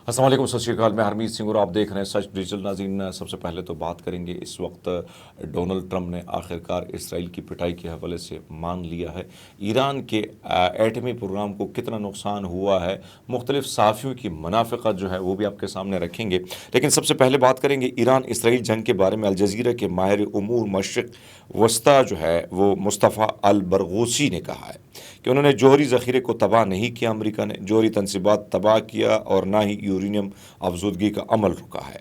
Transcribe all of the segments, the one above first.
السلام علیکم، ست شری اکال، میں ہرمیت سنگھ اور آپ دیکھ رہے ہیں سچ ڈیجیٹل۔ ناظرین، سب سے پہلے تو بات کریں گے اس وقت ڈونلڈ ٹرمپ نے آخرکار اسرائیل کی پٹائی کے حوالے سے مان لیا ہے۔ ایران کے ایٹمی پروگرام کو کتنا نقصان ہوا ہے، مختلف صحافیوں کی منافقت جو ہے وہ بھی آپ کے سامنے رکھیں گے، لیکن سب سے پہلے بات کریں گے ایران اسرائیل جنگ کے بارے میں۔ الجزیرہ کے ماہر امور مشرق وسطیٰ جو ہے وہ مصطفیٰ البرغوثی نے کہا ہے کہ انہوں نے جوہری ذخیرے کو تباہ نہیں کیا، امریکہ نے جوہری تنصیبات تباہ کیا اور نہ ہی یورینیم افزودگی کا عمل رکا ہے۔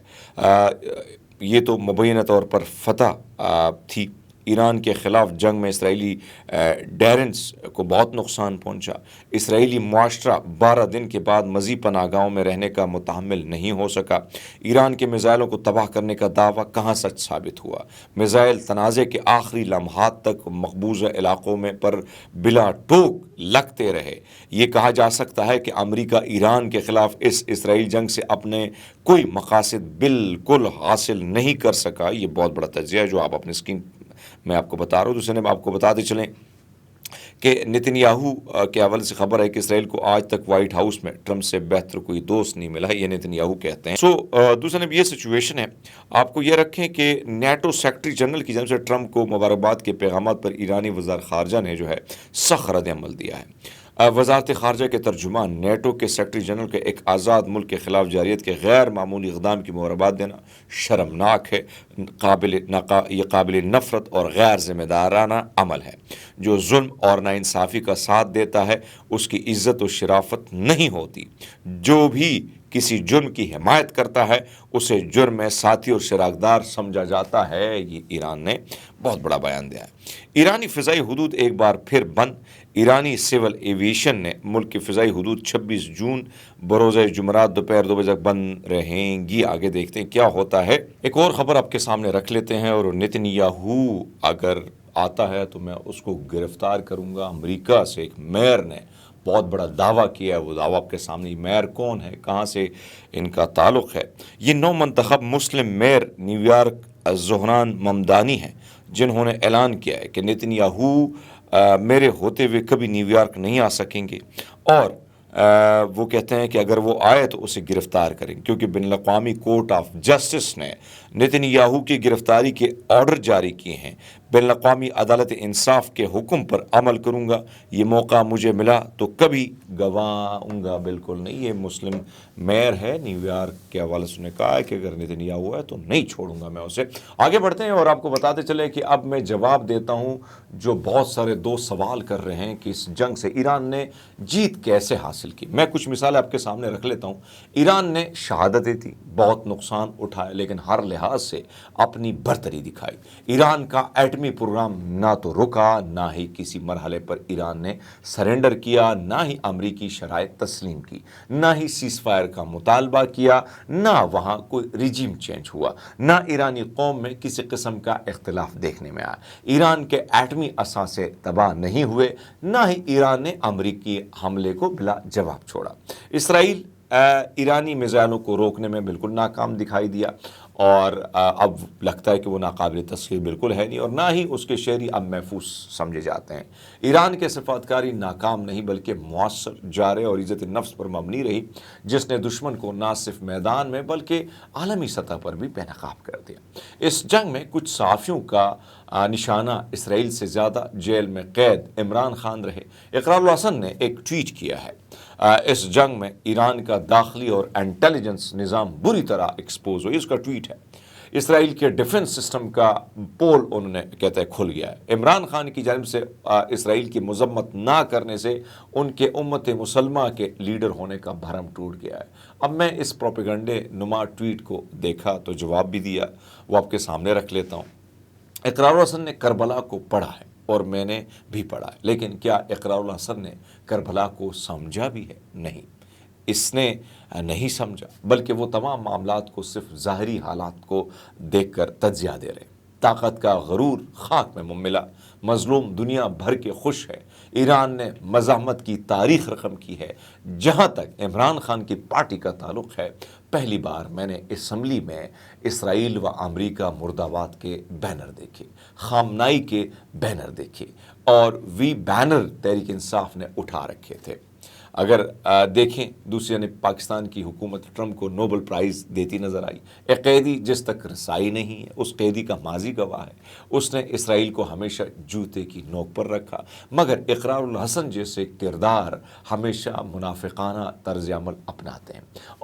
یہ تو مبینہ طور پر فتح تھی۔ ایران کے خلاف جنگ میں اسرائیلی ڈیرنس کو بہت نقصان پہنچا۔ اسرائیلی معاشرہ 12 دن کے بعد مزید پناہ گاہوں میں رہنے کا متحمل نہیں ہو سکا۔ ایران کے میزائلوں کو تباہ کرنے کا دعویٰ کہاں سچ ثابت ہوا؟ میزائل تنازع کے آخری لمحات تک مقبوضہ علاقوں میں پر بلا ٹوک لگتے رہے۔ یہ کہا جا سکتا ہے کہ امریکہ ایران کے خلاف اس اسرائیل جنگ سے اپنے کوئی مقاصد بالکل حاصل نہیں کر سکا۔ یہ بہت بڑا تجزیہ ہے جو آپ اپنی اسکرین میں آپ کو بتا رہا ہوں۔ دوسرے آپ کو بتاتے چلیں کہ نتنیاہو کے حوالے سے خبر ہے کہ اسرائیل کو آج تک وائٹ ہاؤس میں ٹرمپ سے بہتر کوئی دوست نہیں ملا، یہ نتنیاہو کہتے ہیں۔ دوسرے یہ سچویشن ہے، آپ کو یہ رکھیں کہ نیٹو سیکرٹری جنرل کی جانب سے ٹرمپ کو مبارکباد کے پیغامات پر ایرانی وزیر خارجہ نے جو ہے سخت رد عمل دیا ہے۔ وزارت خارجہ کے ترجمان نیٹو کے سیکرٹری جنرل کے ایک آزاد ملک کے خلاف جارحیت کے غیر معمولی اقدام کی مبارکباد دینا شرمناک ہے، یہ قابل نفرت اور غیر ذمہ دارانہ عمل ہے۔ جو ظلم اور ناانصافی کا ساتھ دیتا ہے اس کی عزت و شرافت نہیں ہوتی۔ جو بھی کسی جرم کی حمایت کرتا ہے اسے جرم میں ساتھی اور شراکت دار سمجھا جاتا ہے۔ یہ ایران نے بہت بڑا بیان دیا ہے۔ ایرانی فضائی حدود ایک بار پھر بند۔ ایرانی سول ایویشن نے ملک کی فضائی حدود 26 جون بروز جمعرات دوپہر 2 بجے تک بند رہیں گی۔ آگے دیکھتے ہیں کیا ہوتا ہے۔ ایک اور خبر آپ کے سامنے رکھ لیتے ہیں، اور نتنیاہو اگر آتا ہے تو میں اس کو گرفتار کروں گا۔ امریکہ سے ایک میئر نے بہت بڑا دعویٰ کیا ہے، وہ دعویٰ آپ کے سامنے۔ میئر کون ہے، کہاں سے ان کا تعلق ہے؟ یہ نو منتخب مسلم mayor new York Dhahran Mamdani ہیں، جنہوں نے اعلان کیا ہے کہ نتنیاہو میرے ہوتے ہوئے کبھی نیو یارک نہیں آ سکیں گے، اور وہ کہتے ہیں کہ اگر وہ آئے تو اسے گرفتار کریں گے، کیونکہ بین الاقوامی کورٹ آف جسٹس نے نتنیاہو کی گرفتاری کے آرڈر جاری کیے ہیں۔ بین الاقوامی عدالت انصاف کے حکم پر عمل کروں گا۔ یہ موقع مجھے ملا تو کبھی گنواؤں گا بالکل نہیں۔ یہ مسلم میئر ہے نیو یارک کے حوالے سے، انہوں نے کہا ہے کہ اگر نتنیاہو ہے تو نہیں چھوڑوں گا میں اسے۔ آگے بڑھتے ہیں اور آپ کو بتاتے چلیں کہ اب میں جواب دیتا ہوں جو بہت سارے دوست سوال کر رہے ہیں کہ اس جنگ سے ایران نے جیت کیسے حاصل کی۔ میں کچھ مثالیں آپ کے سامنے رکھ لیتا ہوں۔ ایران نے شہادتیں دی، بہت نقصان اٹھائے، لیکن ہر لحاظ سے اپنی برتری دکھائی۔ ایران کا ایٹمی پروگرام نہ تو رکا، نہ ہی کسی مرحلے پر ایران نے سرنڈر کیا، نہ ہی امریکی شرائط تسلیم کی، نہ ہی سیز فائر کا مطالبہ کیا، نہ وہاں کوئی ریجیم چینج ہوا، نہ ایرانی قوم میں کسی قسم کا اختلاف دیکھنے میں آیا۔ ایران کے ایٹمی اثاثے تباہ نہیں ہوئے، نہ ہی ایران نے امریکی حملے کو بلا جواب چھوڑا۔ اسرائیل ایرانی میزائلوں کو روکنے میں بالکل ناکام دکھائی دیا، اور اب لگتا ہے کہ وہ ناقابل تسخیر بالکل ہے نہیں، اور نہ ہی اس کے شہری اب محفوظ سمجھے جاتے ہیں۔ ایران کے سفارتکاری ناکام نہیں بلکہ مؤثر، جارح اور عزت نفس پر مبنی رہی، جس نے دشمن کو نہ صرف میدان میں بلکہ عالمی سطح پر بھی بے نقاب کر دیا۔ اس جنگ میں کچھ صحافیوں کا نشانہ اسرائیل سے زیادہ جیل میں قید عمران خان رہے۔ اقرار الحسن نے ایک ٹویٹ کیا ہے، اس جنگ میں ایران کا داخلی اور انٹیلیجنس نظام بری طرح ایکسپوز ہوئی۔ اس کا ٹویٹ ہے، اسرائیل کے ڈیفنس سسٹم کا پول انہوں نے کہتا ہے کھل گیا ہے۔ عمران خان کی جانب سے اسرائیل کی مذمت نہ کرنے سے ان کے امت مسلمہ کے لیڈر ہونے کا بھرم ٹوٹ گیا ہے۔ اب میں اس پروپیگنڈے نما ٹویٹ کو دیکھا تو جواب بھی دیا، وہ آپ کے سامنے رکھ لیتا ہوں۔ اقرار الحسن نے کربلا کو پڑھا ہے اور میں نے بھی پڑھا ہے، لیکن کیا اقرار الحسن نے کربلا کو سمجھا بھی ہے؟ نہیں، اس نے نہیں سمجھا، بلکہ وہ تمام معاملات کو صرف ظاہری حالات کو دیکھ کر تجزیہ دے رہے۔ طاقت کا غرور خاک میں ملا، مظلوم دنیا بھر کے خوش ہے۔ ایران نے مزاحمت کی تاریخ رقم کی ہے۔ جہاں تک عمران خان کی پارٹی کا تعلق ہے، پہلی بار میں نے اسمبلی میں اسرائیل و امریکہ مرد آباد کے بینر دیکھے، خامنائی کے بینر دیکھے، اور وی بینر تحریک انصاف نے اٹھا رکھے تھے۔ اگر دیکھیں دوسری جانب پاکستان کی حکومت ٹرمپ کو نوبل پرائز دیتی نظر آئی۔ ایک قیدی جس تک رسائی نہیں ہے، اس قیدی کا ماضی گواہ ہے، اس نے اسرائیل کو ہمیشہ جوتے کی نوک پر رکھا، مگر اقرار الحسن جیسے کردار ہمیشہ منافقانہ طرز عمل اپناتے ہیں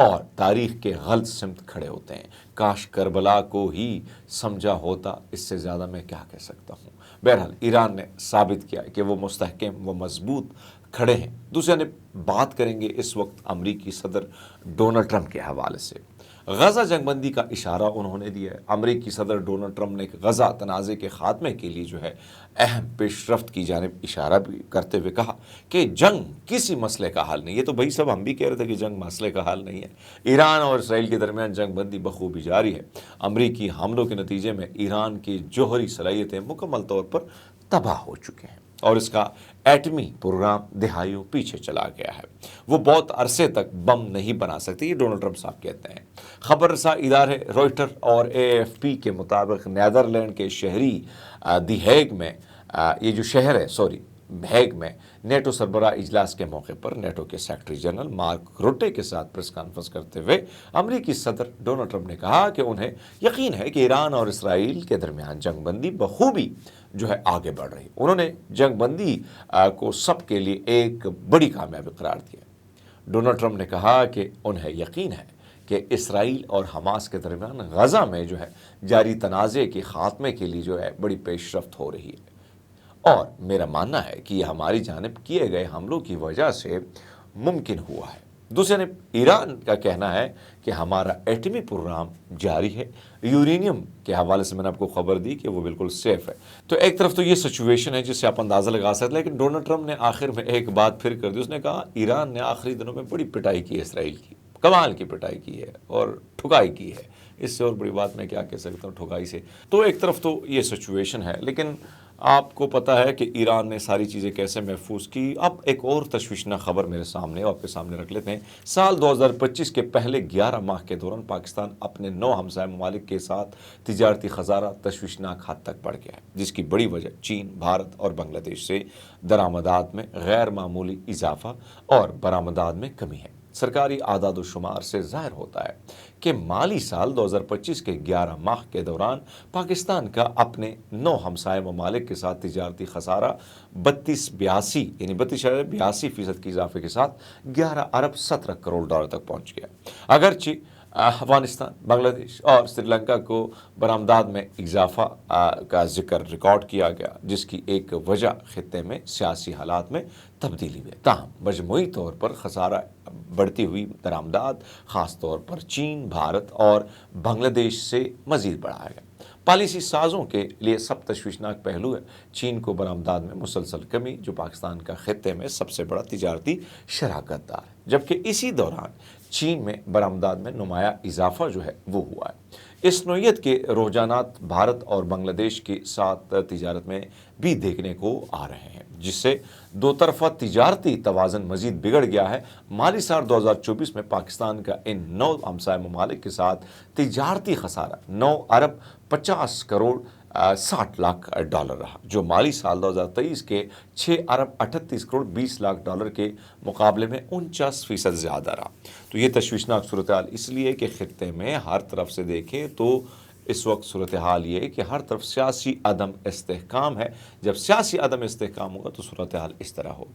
اور تاریخ کے غلط سمت کھڑے ہوتے ہیں۔ کاش کربلا کو ہی سمجھا ہوتا، اس سے زیادہ میں کیا کہہ سکتا ہوں۔ بہرحال ایران نے ثابت کیا کہ وہ مستحکم و مضبوط کھڑے ہیں۔ دوسرے نے بات کریں گے اس وقت امریکی صدر ڈونلڈ ٹرمپ کے حوالے سے۔ غزہ جنگ بندی کا اشارہ انہوں نے دیا ہے۔ امریکی صدر ڈونلڈ ٹرمپ نے غزہ تنازع کے خاتمے کے لیے جو ہے اہم پیش رفت کی جانب اشارہ بھی کرتے ہوئے کہا کہ جنگ کسی مسئلے کا حل نہیں۔ یہ تو بھائی سب ہم بھی کہہ رہے تھے کہ جنگ مسئلے کا حل نہیں ہے۔ ایران اور اسرائیل کے درمیان جنگ بندی بخوبی جاری ہے۔ امریکی حملوں کے نتیجے میں ایران کی جوہری صلاحیتیں مکمل طور پر تباہ ہو چکے ہیں اور اس کا ایٹمی پروگرام دہائیوں پیچھے چلا گیا ہے۔ وہ بہت عرصے تک بم نہیں بنا سکتے، یہ ڈونلڈ ٹرمپ صاحب کہتے ہیں۔ خبر رساں ادارے روئٹر اور AFP کے مطابق نیدرلینڈ کے شہری دی ہیگ میں یہ جو شہر ہے ہیگ میں نیٹو سربراہ اجلاس کے موقع پر نیٹو کے سیکرٹری جنرل مارک روٹے کے ساتھ پریس کانفرنس کرتے ہوئے امریکی صدر ڈونلڈ ٹرمپ نے کہا کہ انہیں یقین ہے کہ ایران اور اسرائیل کے درمیان جنگ بندی بخوبی جو ہے آگے بڑھ رہی۔ انہوں نے جنگ بندی کو سب کے لیے ایک بڑی کامیابی قرار دیا۔ ڈونلڈ ٹرمپ نے کہا کہ انہیں یقین ہے کہ اسرائیل اور حماس کے درمیان غزہ میں جو ہے جاری تنازع کے خاتمے کے لیے جو ہے بڑی پیش رفت ہو رہی ہے، اور میرا ماننا ہے کہ یہ ہماری جانب کیے گئے حملوں کی وجہ سے ممکن ہوا ہے۔ دوسرے نے ایران کا کہنا ہے کہ ہمارا ایٹمی پروگرام جاری ہے۔ یورینیم کے حوالے سے میں نے آپ کو خبر دی کہ وہ بالکل سیف ہے۔ تو ایک طرف تو یہ سچویشن ہے جس سے آپ اندازہ لگا سکتے ہیں، لیکن ڈونلڈ ٹرمپ نے آخر میں ایک بات پھر کر دی۔ اس نے کہا ایران نے آخری دنوں میں بڑی پٹائی کی ہے اسرائیل کی، کمال کی پٹائی کی ہے اور ٹھکائی کی ہے۔ اس سے اور بڑی بات میں کیا کہہ سکتا ہوں ٹھکائی سے۔ تو ایک طرف تو یہ سچویشن ہے، لیکن آپ کو پتہ ہے کہ ایران نے ساری چیزیں کیسے محفوظ کی۔ اب ایک اور تشویشناک خبر میرے سامنے آپ کے سامنے رکھ لیتے ہیں۔ سال 2025 کے پہلے 11 ماہ کے دوران پاکستان اپنے 9 ہمسائے ممالک کے ساتھ تجارتی خسارہ تشویشناک حد تک بڑھ گیا ہے، جس کی بڑی وجہ چین، بھارت اور بنگلہ دیش سے درآمدات میں غیر معمولی اضافہ اور برآمدات میں کمی ہے۔ سرکاری اعداد و شمار سے ظاہر ہوتا ہے کہ مالی سال 2025 کے 11 ماہ کے دوران پاکستان کا اپنے 9 ہمسائے ممالک کے ساتھ تجارتی خسارہ 32.82% کی اضافے کے ساتھ 11 ارب 17 کروڑ ڈالر تک پہنچ گیا۔ اگرچہ افغانستان، بنگلہ دیش اور سری لنکا کو برآمدات میں اضافہ کا ذکر ریکارڈ کیا گیا، جس کی ایک وجہ خطے میں سیاسی حالات میں تبدیلی ہے۔ تاہم مجموعی طور پر خسارہ بڑھتی ہوئی درآمدات خاص طور پر چین، بھارت اور بنگلہ دیش سے مزید بڑھایا گیا۔ پالیسی سازوں کے لیے سب تشویشناک پہلو ہے چین کو برآمدات میں مسلسل کمی، جو پاکستان کا خطے میں سب سے بڑا تجارتی شراکت دار ہے، جبکہ اسی دوران چین میں برآمدات میں نمایاں اضافہ جو ہے وہ ہوا ہے۔ اس نوعیت کے رجحانات بھارت اور بنگلہ دیش کے ساتھ تجارت میں بھی دیکھنے کو آ رہے ہیں، جس سے دو طرفہ تجارتی توازن مزید بگڑ گیا ہے۔ مالی سال 2024 میں پاکستان کا ان 9 ہمسائے ممالک کے ساتھ تجارتی خسارہ 9 ارب 50 کروڑ 60 لاکھ ڈالر رہا، جو مالی سال 2023 کے 6 ارب 38 کروڑ 20 لاکھ ڈالر کے مقابلے میں 49% زیادہ رہا۔ تو یہ تشویشناک صورتحال اس لیے کہ خطے میں ہر طرف سے دیکھیں تو اس وقت صورتحال یہ ہے کہ ہر طرف سیاسی عدم استحکام ہے۔ جب سیاسی عدم استحکام ہوگا تو صورتحال اس طرح ہوگی۔